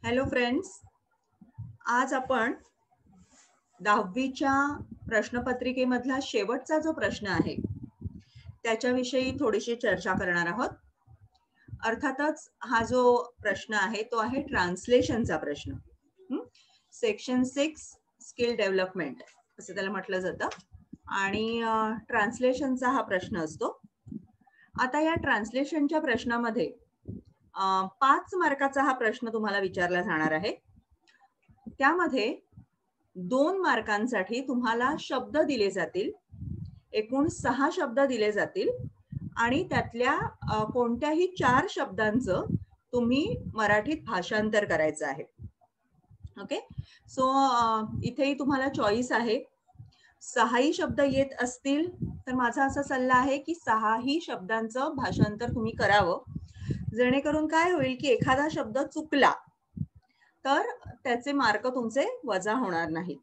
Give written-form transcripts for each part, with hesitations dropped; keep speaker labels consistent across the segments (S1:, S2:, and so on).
S1: Hello friends, आज आपण 10वीच्या प्रश्नपत्रिकेमधला शेवटचा जो प्रश्न आहे त्याच्याविषयी थोडीशी चर्चा करणार आहोत. अर्थातच हा जो प्रश्न आहे तो आहे ट्रान्सलेशनचा प्रश्न. सेक्शन 6 स्किल डेव्हलपमेंट असं त्याला म्हटलं जातं आणि ट्रान्सलेशनचा हा प्रश्न असतो. आता या ट्रान्सलेशनच्या प्रश्नामध्ये 5 मार्काचा हा प्रश्न तुम्हाला विचारला जाणार आहे. त्यामध्ये 2 मार्कांसाठी तुम्हाला शब्द दिले जातील. एकूण 6 शब्द दिले जातील आणि त्यातल्या कोणत्याही 4 शब्दांचं तुम्ही मराठीत भाषांतर करायचं आहे. ओके, सो इथेही तुम्हाला चॉईस आहे. 6ही शब्द येत असतील तर माझा असा सल्ला आहे की 6ही शब्दांचं भाषांतर तुम्ही करावं, जेणेकरून काय होईल की एखादा शब्द चुकला तर त्याचे मार्क तुमचे वजा होणार नाहीत.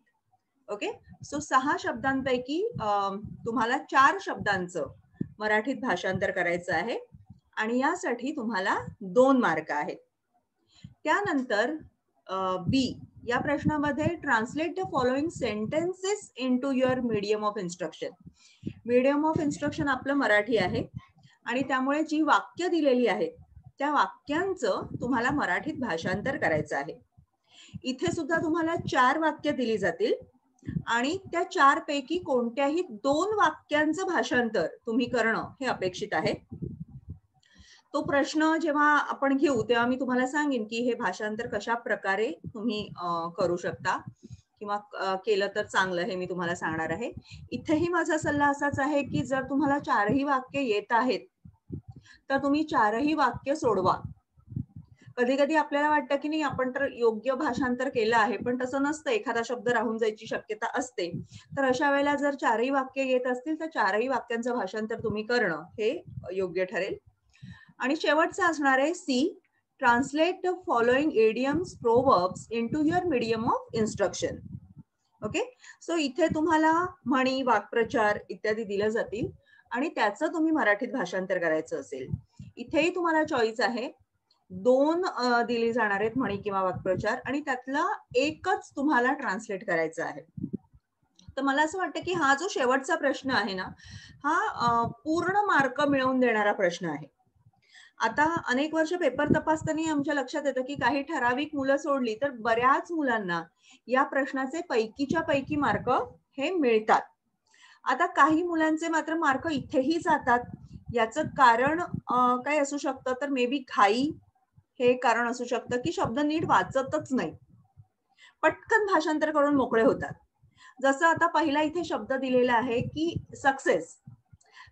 S1: ओके, सो 6 शब्दांपैकी तुम्हाला 4 शब्दांचं मराठीत भाषांतर करायचं आहे आणि यासाठी तुम्हाला 2 मार्क आहेत. त्यानंतर बी या प्रश्नामध्ये translate the following sentences into your medium of instruction. Medium of instruction आपलं मराठी आहे आणि त्यामुळे जी वाक्य दिलेली आहेत त्या वाक्यांचं तुम्हाला मराठीत भाषांतर करायचं आहे. इथे सुद्धा तुम्हाला 4 वाक्य दिली जातील आणि त्या 4 पैकी कोणत्याही 2 वाक्यांचं भाषांतर तुम्ही करणं हे अपेक्षित आहे. तो प्रश्न जेव्हा आपण घेऊ तेव्हा मी तुम्हाला सांगेन की हे भाषांतर कशा प्रकारे तुम्ही करू शकता किंवा केलं तर चांगलं हे मी तुम्हाला सांगणार आहे. इथेही माझा सल्ला असाच आहे की जर तुम्हाला 4ही वाक्य येत आहेत तर तुम्ही 4ही वाक्य सोडवा. कधी कधी आपल्याला वाटतं की नाही आपण तर योग्य भाषांतर केलं आहे, पण तसं नसतं, एखादा शब्द राहून जायची शक्यता असते. तर अशा वेळेला जर 4ही वाक्य येत असतील तर 4ही वाक्यांचं भाषांतर तुम्ही करणं हे योग्य ठरेल. आणि शेवटचं असणार आहे C, translate the following idioms proverbs into your medium of instruction. Okay, so इथे तुम्हाला म्हणी, वाक्प्रचार इत्यादी दिल्या जातील आणि त्याचं तुम्ही मराठीत भाषांतर करायचं असेल. इथेही तुम्हाला चॉईस आहे. 2 दिली जाणार आहेत म्हणी किंवा वाक्प्रचार आणि त्यातला एकच तुम्हाला ट्रान्सलेट करायचं आहे. तर मला असं वाटतं की हा जो शेवटचा प्रश्न आहे ना, हा पूर्ण मार्क मिळवून देणारा प्रश्न आहे. आता अनेक वर्ष पेपर तपासताना आमच्या लक्षात येतं की काही ठराविक मुलं सोडली तर बऱ्याच मुलांना या प्रश्नाचे पैकीच्या पैकी मार्क हे मिळतात. आता काही मुलांचे मात्र मार्क इथेही जातात. याचं कारण काय असू शकतं तर मे बी घाई हे कारण असू शकतं की शब्द नीट वाचतच नाही, पटकन भाषांतर करून मोकळे होतात. जसं आता पहिला इथे शब्द दिलेला आहे की सक्सेस.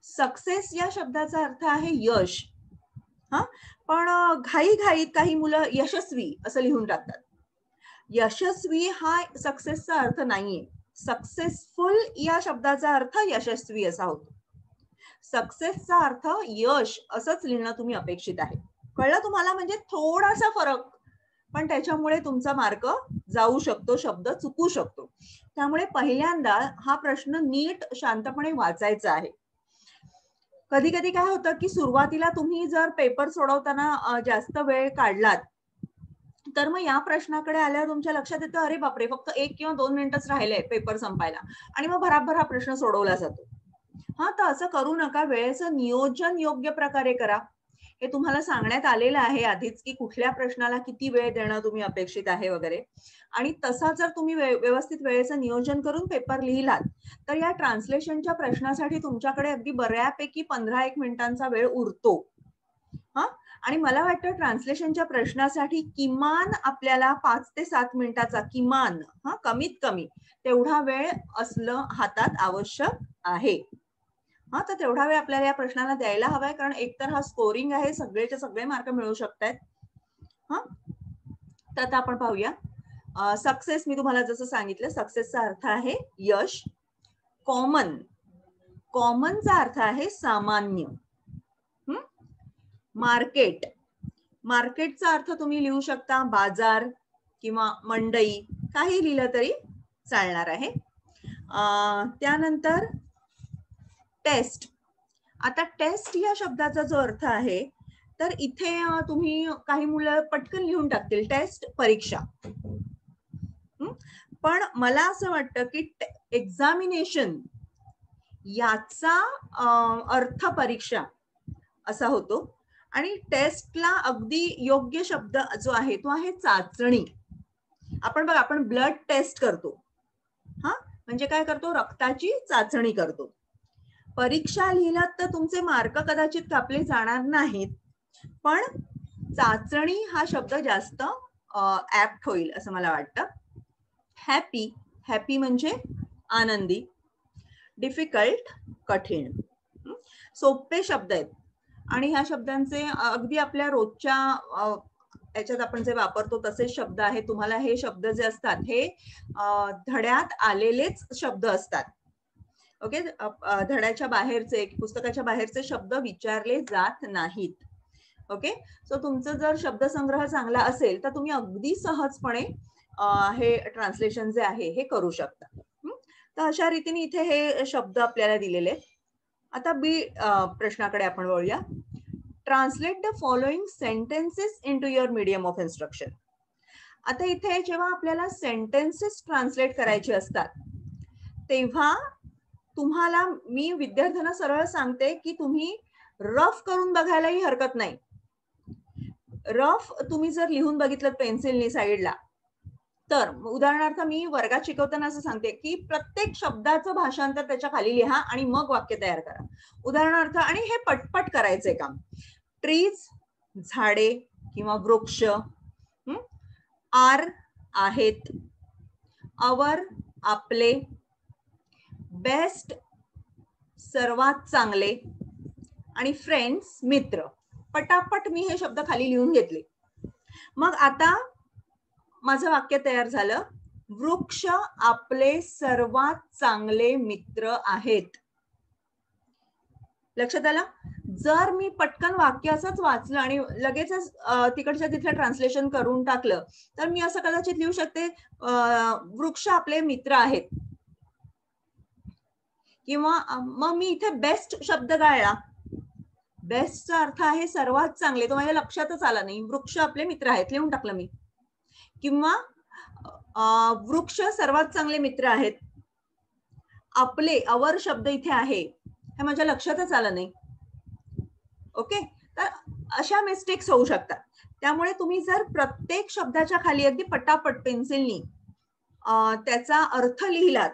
S1: सक्सेस या शब्दाचा अर्थ आहे यश. पण घाईघाईत काही मुलं यशस्वी असं लिहून टाकतात. यशस्वी हा सक्सेसचा अर्थ नाहीये. सक्सेसफुल या शब्दाचा अर्थ यशस्वी असा होतो. सक्सेसचा अर्थ यश असंच लिहिणं तुम्ही अपेक्षित आहे. कळलं तुम्हाला? म्हणजे थोडासा फरक, पण त्याच्यामुळे तुमचा मार्क जाऊ शकतो, शब्द चुकू शकतो. त्यामुळे पहिल्यांदा हा प्रश्न नीट शांतपणे वाचायचा आहे. कधी कधी काय होतं की सुरुवातीला तुम्ही जर पेपर सोडवताना जास्त वेळ काढलात तर मग या प्रश्नाकडे आल्यावर तुमच्या लक्षात येतं अरे बापरे, फक्त 1 किंवा 2 मिनिटच राहिले पेपर संपायला आणि मग भराभर हा प्रश्न सोडवला जातो. तर असं करू नका. वेळेचं नियोजन योग्य प्रकारे करा. हे तुम्हाला सांगण्यात आलेलं आहे आधीच की कुठल्या प्रश्नाला किती वेळ देणं तुम्ही अपेक्षित आहे वगैरे. आणि तसा जर तुम्ही व्यवस्थित वेळेचं नियोजन करून पेपर लिहिलात तर या ट्रान्सलेशनच्या प्रश्नासाठी तुमच्याकडे अगदी बऱ्यापैकी 15-1 मिनिटांचा वेळ उरतो. आणि मला वाटतं ट्रान्सलेशनच्या प्रश्नासाठी किमान आपल्याला 5 ते 7 मिनिटाचा किमान कमीत कमी तेवढा वेळ असलं हातात आवश्यक आहे. तर तेवढा वेळ आपल्याला या प्रश्नाला द्यायला हवाय, कारण एकतर हा स्कोरिंग आहे, सगळेचे सगळे मार्क मिळू शकतात. तर आता आपण पाहूया. सक्सेस मी तुम्हाला जसं सांगितलं, सक्सेसचा अर्थ आहे यश. कॉमन, कॉमनचा अर्थ आहे सामान्य. मार्केट, मार्केटचा अर्थ तुम्ही लिहू शकता बाजार किंवा मंडई, काही लिहिलं तरी चालणार आहे. त्यानंतर टेस्ट. आता टेस्ट या शब्दाचा जो अर्थ आहे तर इथे तुम्ही काही मुलं पटकन लिहून टाकतील टेस्ट परीक्षा. पण मला असं वाटतं की एक्झामिनेशन याचा अर्थ परीक्षा असा होतो आणि टेस्टला अगदी योग्य शब्द जो आहे तो आहे चाचणी. आपण बघा, आपण ब्लड टेस्ट करतो, हा म्हणजे काय करतो, रक्ताची चाचणी करतो. परीक्षा लिहिलात तर तुमचे मार्क कदाचित कापले जाणार नाहीत, पण चाचणी हा शब्द जास्त ऍप्ट होईल असं मला वाटतं. हॅपी, हॅपी म्हणजे आनंदी. डिफिकल्ट, कठीण. सोपे शब्द आहेत आणि ह्या शब्दांचे अगदी आपल्या रोजच्या याच्यात आपण जे वापरतो तसेच शब्द आहेत. तुम्हाला हे शब्द जे असतात हे धड्यात आलेलेच शब्द असतात. ओके, धड्याच्या बाहेरचे, पुस्तकाच्या बाहेरचे शब्द विचारले जात नाहीत. ओके, सो तुमचं जर शब्दसंग्रह चांगला असेल तर तुम्ही अगदी सहजपणे हे ट्रान्सलेशन जे आहे हे करू शकता. तर अशा रीतीने इथे हे शब्द आपल्याला दिलेले. आता बी प्रश्नाकडे आपण वळूया. Translate the following sentences into your medium of instruction. आता इथे जेव्हा आपल्याला सेंटेन्सेस ट्रान्सलेट करायचे असतात तेव्हा तुम्हाला मी विद्यार्थ्यांना सरळ सांगते की तुम्ही रफ करून बघायलाही हरकत नाही. रफ तुम्ही जर लिहून बघितलं पेन्सिलनी साईडला, तर उदाहरणार्थ मी वर्गात शिकवताना असं सांगते की प्रत्येक शब्दाचं भाषांतर त्याच्या खाली लिहा आणि मग वाक्य तयार करा. उदाहरणार्थ, आणि हे पटपट करायचंय काम. ट्रीज, झाडे किंवा वृक्ष. आर, आहेत. अवर, आपले. बेस्ट, सर्वात चांगले. आणि फ्रेंड्स, मित्र. पटापट मी हे शब्द खाली लिहून घेतले. मग आता माझं वाक्य तयार झालं. वृक्ष आपले सर्वात चांगले मित्र आहेत. लक्षात आलं? जर मी पटकन वाक्य असंच वाचलं आणि लगेचच तिकडच्या तिथलं ट्रान्सलेशन करून टाकलं तर मी असं कदाचित लिहू शकते, वृक्ष आपले मित्र आहेत. किंवा मग मी इथे बेस्ट शब्द गाळला. बेस्टचा अर्थ आहे सर्वात चांगले. तो माझ्या लक्षातच आला नाही. वृक्ष आपले मित्र आहेत लिहून टाकलं मी. किंवा वृक्ष सर्वात चांगले मित्र आहेत. आपले, अवर शब्द इथे आहे, हे माझ्या लक्षातच आलं नाही. ओके, तर अशा मिस्टेक्स होऊ शकतात. त्यामुळे तुम्ही जर प्रत्येक शब्दाच्या खाली अगदी पटापट पेन्सिलनी त्याचा अर्थ लिहिलात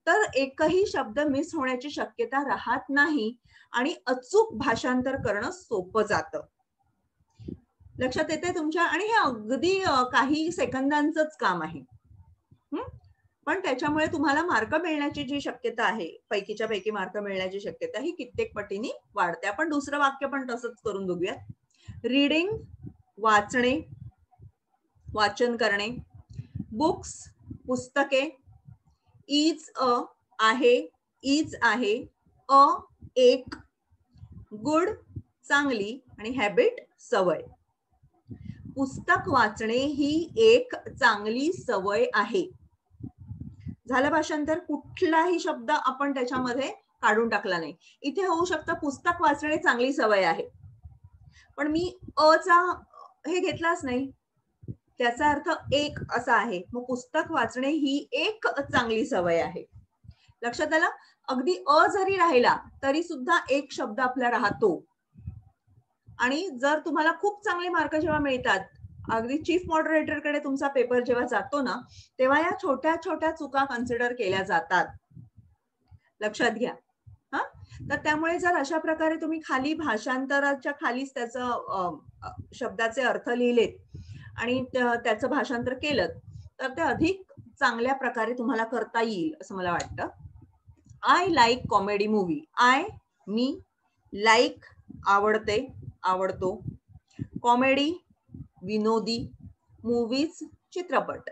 S1: तर एकही शब्द मिस होण्याची शक्यता राहत नाही आणि अचूक भाषांतर करणं सोपं जातं. लक्षात येते तुमच्या? आणि हे अगदी काही सेकंदांचंच काम आहे. पण त्याच्यामुळे तुम्हाला मार्क मिळण्याची जी शक्यता आहे, पैकीच्या पैकी मार्क मिळण्याची शक्यता ही कित्येक पटीने वाढते. आपण दुसरं वाक्य पण तसंच करून बघूया. रीडिंग, वाचणे, वाचन करणे. बुक्स, पुस्तके. इज अ, आहे, इज आहे. अ, एक. गुड, चांगली. आणि हॅबिट, सवय. पुस्तक वाचणे ही एक चांगली सवय आहे. झालं भाषांतर? कुठलाही शब्द आपण त्याच्यामध्ये काढून टाकला नाही. इथे होऊ शकतं पुस्तक वाचणे चांगली सवय आहे, पण मी अचा हे घेतलाच नाही, त्याचा अर्थ एक असा आहे. मग पुस्तक वाचणे ही एक चांगली सवय आहे. लक्षात आलं? अगदी अ जरी राहिला तरी सुद्धा एक शब्द आपला राहतो. आणि जर तुम्हाला खूप चांगले मार्क जेव्हा मिळतात, अगदी चीफ मॉडरेटर कडे तुमचा पेपर जेव्हा जातो ना, तेव्हा या छोट्या छोट्या चुका कन्सिडर केल्या जातात. लक्षात घ्या. हा, तर त्यामुळे जर अशा प्रकारे तुम्ही खाली भाषांतराच्या खालीच त्याचं शब्दाचे अर्थ लिहिलेत आणि त्याचं भाषांतर केलं तर ते अधिक चांगल्या प्रकारे तुम्हाला करता येईल असं मला वाटतं. I like comedy movie. I, me. Like, आवडते, आवडतो. कॉमेडी, विनोदी. मूवीज, चित्रपट.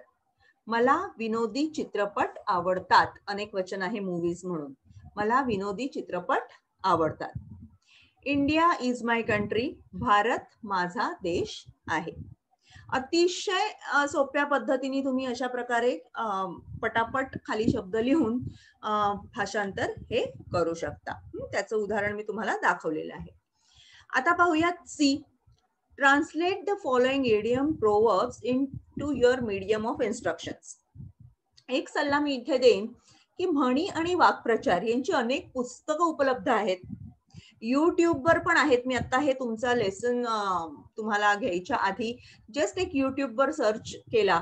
S1: मला विनोदी चित्रपट आवडतात. अनेक वचन आहे मूवीज म्हणून. मला विनोदी चित्रपट आवडतात. India is my country. Bharat माझा देश आहे. अतिशय सोप्या पद्धतीने तुम्ही अशा प्रकारे पटापट खाली शब्द लिहून भाषांतर हे करू शकता. त्याचं उदाहरण मी तुम्हाला दाखवलेलं आहे. आता पाहूयात C. Translate the following idiom proverbs into your medium of instructions. एक सल्ला मी इथे देईन की म्हणी आणि वाक्प्रचार यांची अनेक पुस्तकं उपलब्ध आहेत. युट्यूबवर पण आहेत. मी आता हे तुमचा लेसन तुम्हाला घ्यायच्या आधी जस्ट एक युट्यूबवर सर्च केला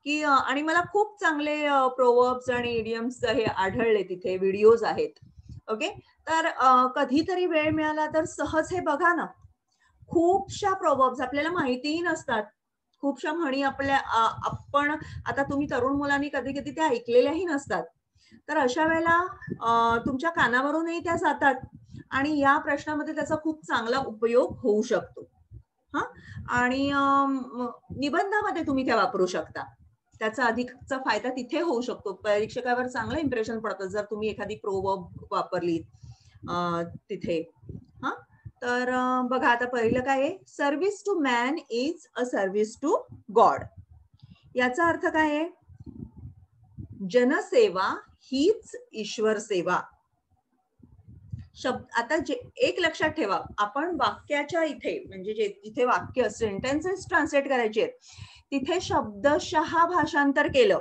S1: की आणि मला खूप चांगले प्रोवर्ब्स आणि इडियम्स हे आढळले, तिथे व्हिडिओज आहेत. ओके, तर कधीतरी वेळ मिळाला तर सहज हे बघा ना. खूपशा प्रोवर्ब्स आपल्याला माहितीही नसतात, खूपशा म्हणी आपण आता तुम्ही तरुण मुलांनी कधी कधी त्या ऐकलेल्याही नसतात. तर अशा वेळेला तुमच्या कानावरूनही त्या जातात आणि या प्रश्नामध्ये त्याचा खूप चांगला उपयोग होऊ शकतो. हा, आणि निबंधामध्ये तुम्ही त्या वापरू शकता. त्याचा अधिकचा फायदा तिथे होऊ शकतो. परीक्षकावर चांगलं इम्प्रेशन पडतं जर तुम्ही एखादी प्रोवर्ब वापरली तिथे. हा, तर बघा आता पहिलं काय आहे, service to man is a service to God. याचा अर्थ काय आहे, जनसेवा हीच ईश्वर सेवा. शब्द आता एक लक्षात ठेवा, आपण वाक्याच्या इथे म्हणजे जिथे वाक्य सेंटेन्सेस ट्रान्सलेट करायचे तिथे शब्दशः भाषांतर केलं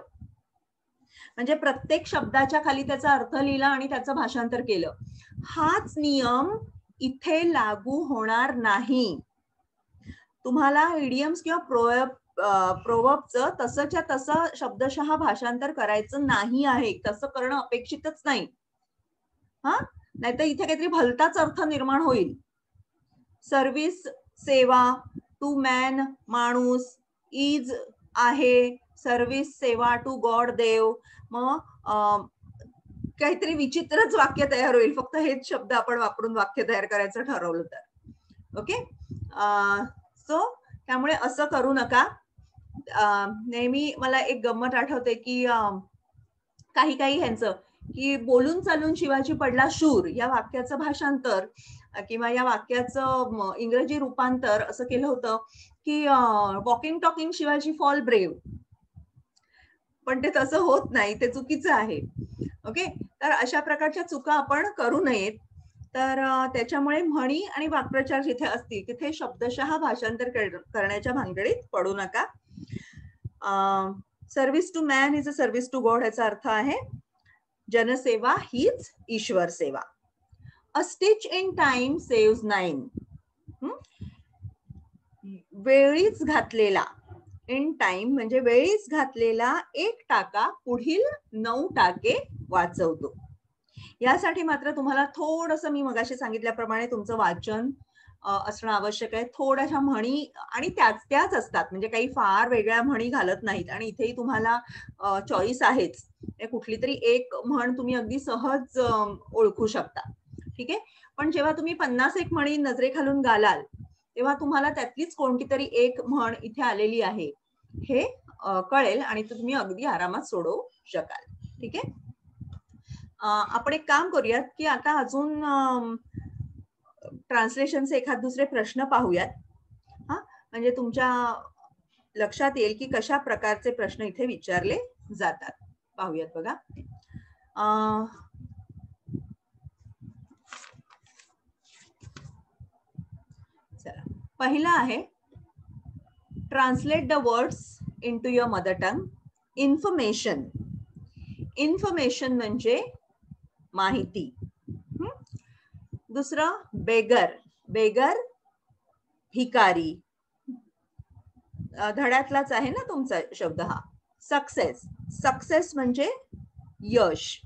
S1: म्हणजे प्रत्येक शब्दाच्या खाली त्याचा अर्थ लिहिला आणि त्याचं भाषांतर केलं. हाच नियम इथे लागू होणार नाही. तुम्हाला इडियम्स किंवा प्रोवर्बचं तसंच्या तसं शब्दशः भाषांतर करायचं नाही आहे. तसं करणं अपेक्षितच नाही. हा, नाहीतर इथे काहीतरी भलताच अर्थ निर्माण होईल. सर्व्हिस सेवा, टू मॅन माणूस, इज आहे, सर्व्हिस सेवा टू गॉड देव, मग काहीतरी विचित्रच वाक्य तयार होईल फक्त हेच शब्द आपण वापरून वाक्य तयार करायचं ठरवलं तर. ओके, सो त्यामुळे असं करू नका. नेहमी मला एक गंमत आठवते की काही ह्यांचं की बोलून चालून शिवाजी पडला शूर या वाक्याचं भाषांतर किंवा या वाक्याचं इंग्रजी रूपांतर असं केलं होतं की walking talking Shivaji fall brave. पण ते तसं होत नाही, ते चुकीचं आहे. ओके, तर अशा प्रकारच्या चुका आपण करू नयेत. तर त्याच्यामुळे म्हणी आणि वाक्प्रचार जिथे असतील तिथे शब्दशः भाषांतर करण्याच्या भानगडीत पडू नका. Service to man is a service to God याचा अर्थ आहे जनसेवा हीच ईश्वर सेवा. A stitch in time saves 9. वेळीच घातलेला, इन टाइम म्हणजे वेळीच घातलेला एक टाका पुढील 9 टाके वाचवतो. यासाठी मात्र तुम्हाला थोडंसं मी मगाशी सांगितल्याप्रमाणे तुमचं वाचन असणं आवश्यक आहे. थोड्याशा म्हणी आणि त्याच असतात, म्हणजे काही फार वेगळ्या म्हणी घालत नाहीत आणि इथेही तुम्हाला चॉईस आहेच. कुठली तरी एक म्हण तुम्ही अगदी सहज ओळखू शकता. ठीक आहे, पण जेव्हा तुम्ही 50 म्हणी नजरेखालून घालाल तेव्हा तुम्हाला त्यातलीच कोणती तरी एक म्हण इथे आलेली आहे हे कळेल आणि तुम्ही अगदी आरामात सोडवू शकाल. ठीक आहे, आपण एक काम करूयात की आता अजून ट्रान्सलेशनचे एखाद दुसरे प्रश्न पाहूयात. हा, म्हणजे तुमच्या लक्षात येईल की कशा प्रकारचे प्रश्न इथे विचारले जातात. पाहूयात बघा. चला, पहिला आहे translate the words into your mother tongue. Information. Information म्हणजे माहिती. दुसरं बेगर. बेगर भिकारी. धड्यातलाच आहे ना तुमचा शब्द हा. सक्सेस. सक्सेस म्हणजे यश.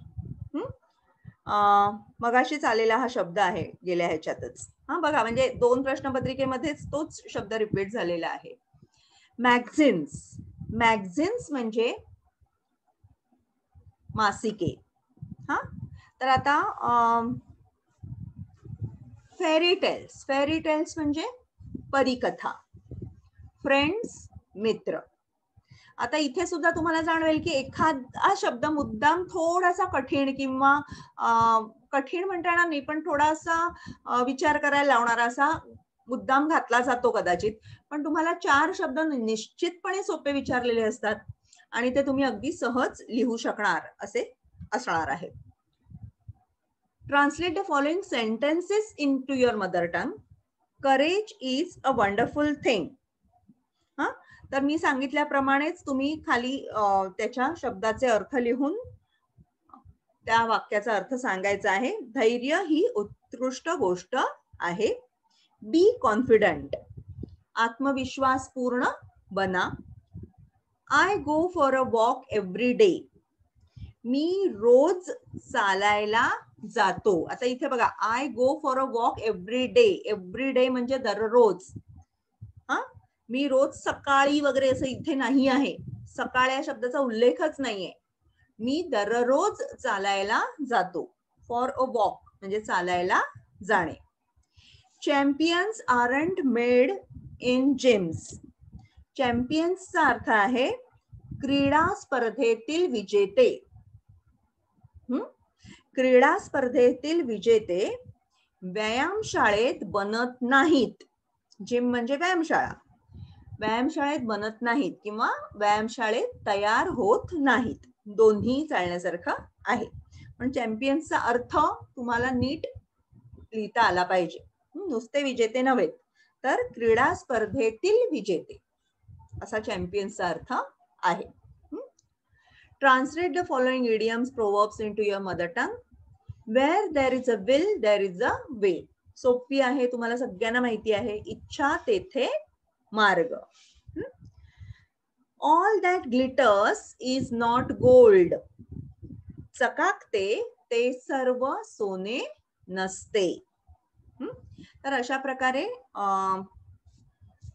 S1: मगाशीच आलेला हा शब्द आहे गेल्या ह्याच्यातच. हा बघा, म्हणजे 2 प्रश्नपत्रिकेमध्येच तोच शब्द रिपीट झालेला आहे. मॅगझिन्स. मॅगझिन्स म्हणजे मासिके. हा, तर आता फेरी टेल्स. फेरी टेल्स म्हणजे परीकथा. फ्रेंड्स मित्र. आता इथे सुद्धा तुम्हाला जाणवेल की एखादा शब्द मुद्दाम थोडासा कठीण किंवा कठीण म्हणता येणार नाही पण थोडासा विचार करायला लावणारा असा मुद्दाम घातला जातो कदाचित, पण तुम्हाला 4 शब्द निश्चितपणे सोपे विचारलेले असतात आणि ते तुम्ही अगदी सहज लिहू शकणार असे असणार आहे. Translate the following sentences into your mother tongue. Courage is a wonderful thing. हा, तर मी सांगितल्याप्रमाणेच तुम्ही खाली त्याच्या शब्दाचे अर्थ लिहून त्या वाक्याचा अर्थ सांगायचा आहे. धैर्य ही उत्कृष्ट गोष्ट आहे. बी कॉन्फिडंट, आत्मविश्वास पूर्ण बना. I go for a walk every day, मी रोज चालायला जातो. आता इथे बघा, I go for a walk every day. Every day म्हणजे दररोज. हा, मी रोज सकाळी वगैरे असं इथे नाही आहे. सकाळ या शब्दाचा उल्लेखच नाहीये. मी दररोज चालायला जातो. फॉर अ वॉक म्हणजे चालायला जाणे. Champions aren't made in gyms. चॅम्पियन्सचा अर्थ आहे क्रीडा स्पर्धेतील विजेते. क्रीडा स्पर्धेतील विजेते व्यायामशाळेत बनत नाहीत. जिम म्हणजे व्यायामशाळा. व्यायामशाळेत बनत नाहीत किंवा व्यायामशाळेत तयार होत नाहीत. दोन्ही चालण्यासारखं आहे. पण चॅम्पियन्सचा अर्थ तुम्हाला नीट लिहिता आला पाहिजे. नुसते विजेते नव्हे, तर क्रीडा स्पर्धेतील विजेते असा चॅम्पियन्सचा अर्थ आहे. Translate the following idioms, proverbs into your mother tongue. Where there is a will, there is a way. सोपी आहे, तुम्हाला सगळ्यांना माहिती आहे. इच्छा तेथे मार्ग. All that glitters is not gold. चकाकते ते सर्व सोने नसते. तर अशा प्रकारे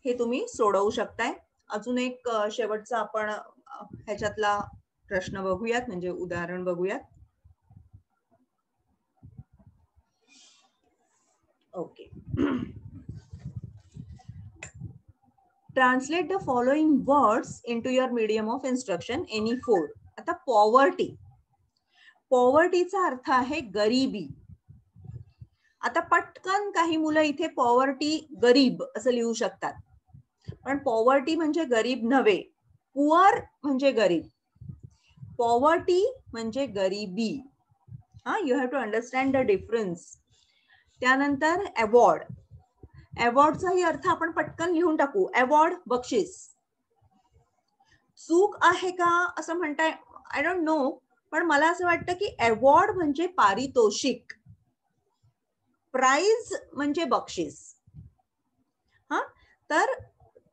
S1: हे तुम्ही सोडवू शकताय. अजून एक शेवटचा आपण ह्याच्यातला प्रश्न बघूयात, म्हणजे उदाहरण बघूयात. Okay. Translate the following words into your medium of instruction, any four. आता पॉवर्टी, पॉवर्टीचा अर्थ आहे गरिबी. आता पटकन काही मुलं इथे पॉवर्टी गरीब असं लिहू शकतात, पण पॉवर्टी म्हणजे गरीब नव्हे. पुअर म्हणजे गरीब, पॉवर्टी म्हणजे गरिबी. You have to understand the difference. त्यानंतर अवॉर्ड, अवॉर्डचाही अर्थ आपण पटकन लिहून टाकू. अवॉर्ड बक्षीस. चूक आहे का असं म्हणताय, आय डोंट नो, पण मला असं वाटतं की अवॉर्ड म्हणजे पारितोषिक, प्राइज म्हणजे बक्षीस. हा, तर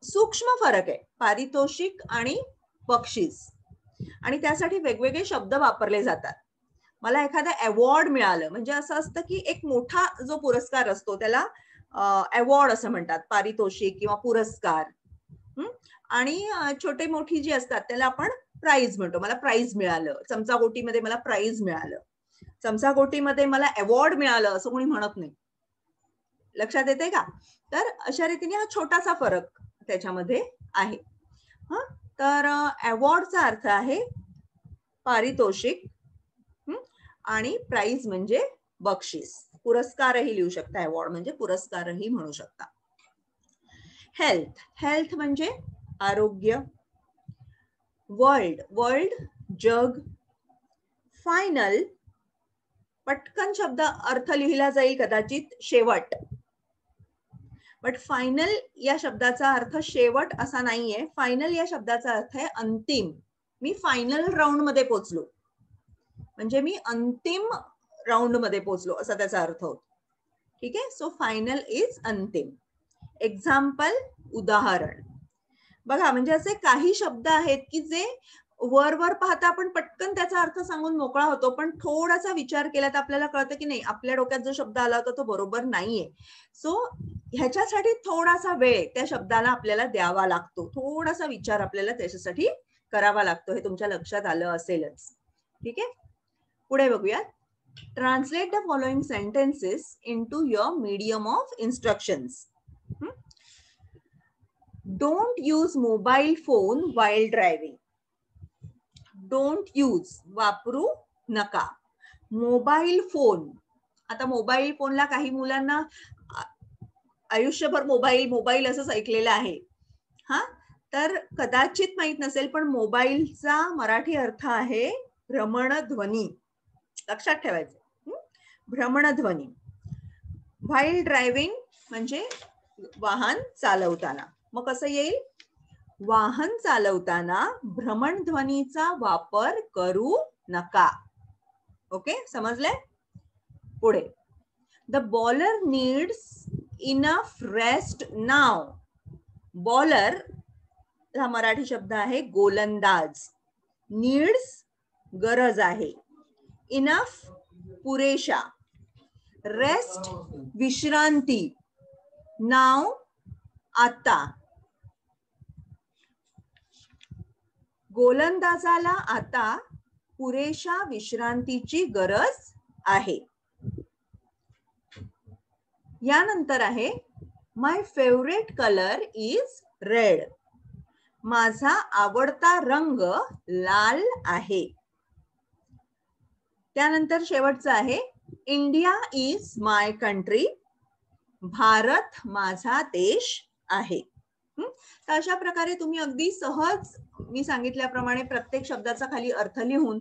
S1: सूक्ष्म फरक आहे पारितोषिक आणि बक्षीस, आणि त्यासाठी वेगवेगळे शब्द वापरले जातात. मला एखादा अवॉर्ड मिळालं म्हणजे असं असतं की एक मोठा जो पुरस्कार असतो त्याला अवॉर्ड असं म्हणतात, पारितोषिक किंवा पुरस्कार. आणि छोटे मोठी जी असतात त्याला आपण प्राइज म्हणतो. मला प्राइज मिळालं, चमचागोटीमध्ये मला प्राइज मिळालं. चमचागोटीमध्ये मला अवॉर्ड मिळालं असं कोणी म्हणत नाही. लक्षात येते का? तर अशा रीतीने हा छोटासा फरक त्याच्यामध्ये आहे. तर अवॉर्डचा अर्थ आहे पारितोषिक आणि प्राइज म्हणजे बक्षीस. पुरस्कारही लिहू शकता, अवॉर्ड म्हणजे पुरस्कारही म्हणू शकता. हेल्थ, हेल्थ म्हणजे आरोग्य. वर्ल्ड, वर्ल्ड जग. फायनल, पटकन शब्द अर्थ लिहिला जाईल कदाचित शेवट, बट फायनल या शब्दाचा अर्थ शेवट असा नाहीये. फायनल या शब्दाचा अर्थ आहे अंतिम. मी फायनल राऊंड मध्ये पोहोचलो म्हणजे मी अंतिम राऊंड मध्ये पोहोचलो असा त्याचा अर्थ होतो. ठीक आहे. सो फायनल इज अंतिम. एक्झाम्पल, उदाहरण. बघा, म्हणजे असे काही शब्द आहेत की जे वर पाहता आपण पटकन त्याचा अर्थ सांगून मोकळा होतो, पण थोडासा विचार केला तर आपल्याला कळतं की नाही, आपल्या डोक्यात जो शब्द आला होता तो बरोबर नाहीये. सो ह्याच्यासाठी थोडासा वेळ त्या शब्दाला आपल्याला द्यावा लागतो, थोडासा विचार आपल्याला त्याच्यासाठी करावा लागतो. हे तुमच्या लक्षात आलं असेलच. ठीक आहे. पुढे बघूयात. Translate the following sentences into your medium of instructions. Don't use mobile phone while driving. Don't use, वापरू नका. मोबाईल फोन, आता मोबाईल फोनला काही मुलांना आयुष्यभर मोबाईल मोबाईल असंच ऐकलेलं आहे. तर कदाचित माहित नसेल, पण मोबाईलचा मराठी अर्थ आहे भ्रमणध्वनी. लक्षात ठेवायचं, भ्रमणध्वनी. व्हाईल ड्रायव्हिंग म्हणजे वाहन चालवताना. मग कसं येईल? वाहन चालवताना भ्रमणध्वनीचा वापर करू नका. ओके, समजले? पुढे, the bowler needs enough rest now. Bowler हा मराठी शब्द आहे गोलंदाज. नीड्स गरज आहे. इनफ पुरेशा. रेस्ट विश्रांती. नाव आता. गोलंदाजाला आता पुरेशा विश्रांतीची गरज आहे. यानंतर आहे माय फेवरेट कलर इज रेड. माझा आवडता रंग लाल आहे. त्यानंतर शेवटचं आहे India is my country. Bharat माझा देश आहे. तर अशा प्रकारे तुम्ही अगदी सहज मी सांगितल्याप्रमाणे प्रत्येक शब्दाचा खाली अर्थ लिहून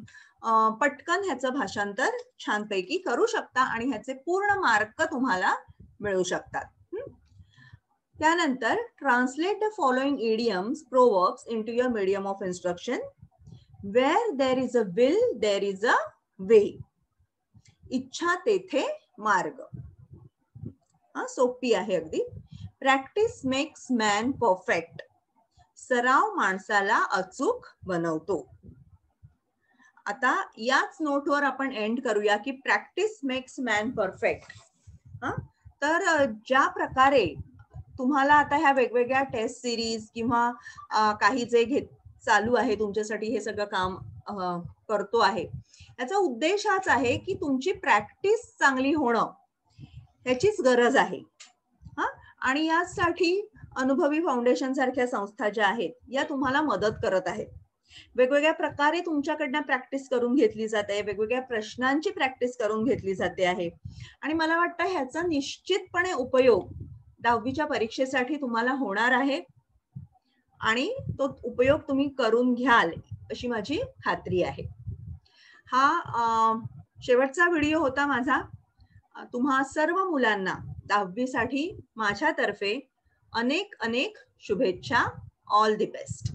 S1: पटकन ह्याचं भाषांतर छानपैकी करू शकता आणि ह्याचे पूर्ण मार्क तुम्हाला मिळू शकतात. त्यानंतर translate the following idioms proverbs into your medium of instruction. Where there is a will there is a way. इच्छा तेथे मार्ग. सोपी आहे अगदी. Practice makes man perfect. सराव माणसाला अचूक बनवतो. आता याच नोटवर आपण एंड करूया की प्रॅक्टिस मेक्स मॅन परफेक्ट. तर ज्या प्रकारे तुम्हाला आता ह्या वेगवेगळ्या टेस्ट सिरीज किंवा काही जे चालू आहे तुमच्यासाठी हे सगळं काम करतो आहे, याचा उद्देश हाच आहे की तुमची प्रॅक्टिस चांगली होणं ह्याचीच गरज आहे. आणि यासाठी अनुभवी फाउंडेशन सारख्या संस्था ज्या आहेत या तुम्हाला मदत करत आहेत. वेगवेगळ्या प्रकारे तुमच्याकडनं प्रॅक्टिस करून घेतली जाते. वेगवेगळ्या प्रश्नांची प्रॅक्टिस करून घेतली जाते आहे. आणि मला वाटतं ह्याचा निश्चितपणे उपयोग 10वीच्या परीक्षेसाठी तुम्हाला होणार आहे आणि तो उपयोग तुम्ही करून घ्याल अशी माझी खात्री आहे. हा शेवटचा व्हिडिओ होता माझा. तुम्हा सर्व मुलांना 10वीसाठी माझ्यातर्फे अनेक अनेक शुभेच्छा. All the best.